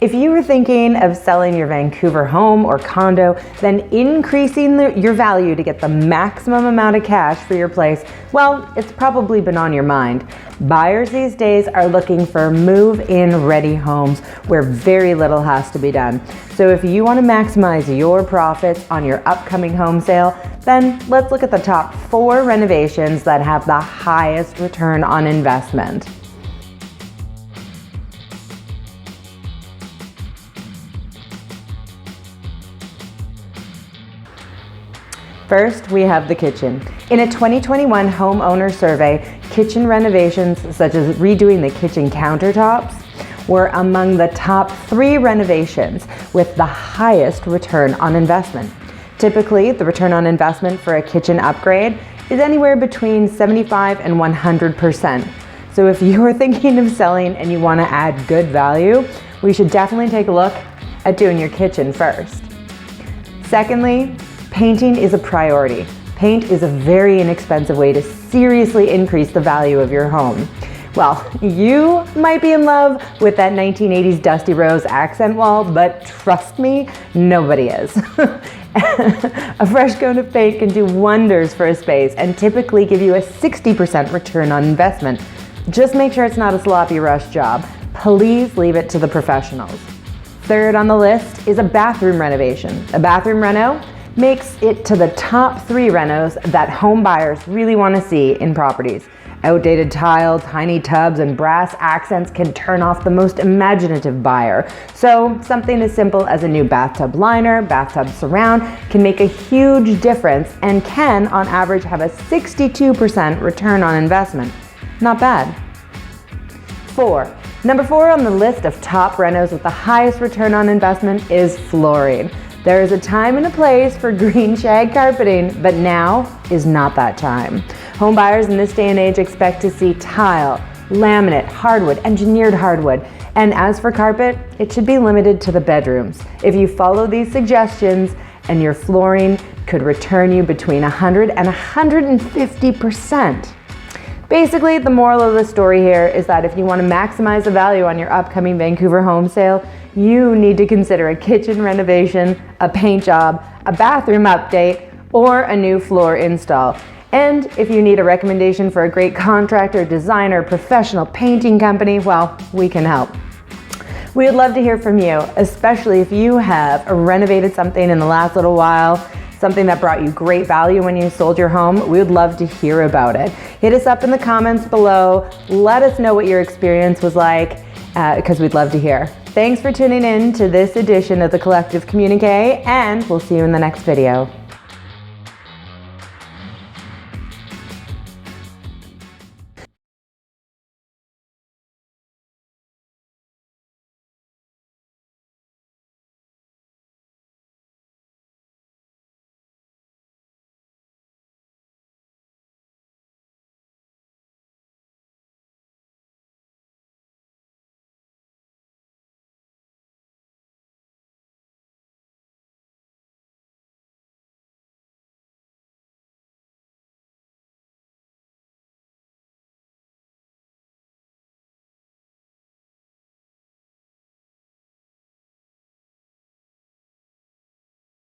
If you were thinking of selling your Vancouver home or condo, then increasing your value to get the maximum amount of cash for your place, well, it's probably been on your mind. Buyers these days are looking for move-in ready homes where very little has to be done. So if you want to maximize your profits on your upcoming home sale, then let's look at the top 4 renovations that have the highest return on investment. First, we have the kitchen. In a 2021 homeowner survey, kitchen renovations such as redoing the kitchen countertops were among the top 3 renovations with the highest return on investment. Typically, the return on investment for a kitchen upgrade is anywhere between 75 and 100%. So if you are thinking of selling and you want to add good value, we should definitely take a look at doing your kitchen first. Secondly, painting is a priority. Paint is a very inexpensive way to seriously increase the value of your home. Well, you might be in love with that 1980s Dusty Rose accent wall, but trust me, nobody is. A fresh coat of paint can do wonders for a space and typically give you a 60% return on investment. Just make sure it's not a sloppy rush job. Please leave it to the professionals. Third on the list is a bathroom renovation. A bathroom reno makes it to the top 3 renos that home buyers really want to see in properties. Outdated tile, tiny tubs, and brass accents can turn off the most imaginative buyer. So something as simple as a new bathtub liner, bathtub surround can make a huge difference and can, on average, have a 62% return on investment. Not bad. Number 4 on the list of top renos with the highest return on investment is flooring. There is a time and a place for green shag carpeting, but now is not that time. Home buyers in this day and age expect to see tile, laminate, hardwood, engineered hardwood. And as for carpet, it should be limited to the bedrooms. If you follow these suggestions, and your flooring could return you between 100 and 150%. Basically, the moral of the story here is that if you want to maximize the value on your upcoming Vancouver home sale, you need to consider a kitchen renovation, a paint job, a bathroom update, or a new floor install. And if you need a recommendation for a great contractor, designer, professional painting company, well, we can help. We would love to hear from you, especially if you have renovated something in the last little while, something that brought you great value when you sold your home. We would love to hear about it. Hit us up in the comments below. Let us know what your experience was like, because we'd love to hear. Thanks for tuning in to this edition of the Collective Communique, and we'll see you in the next video.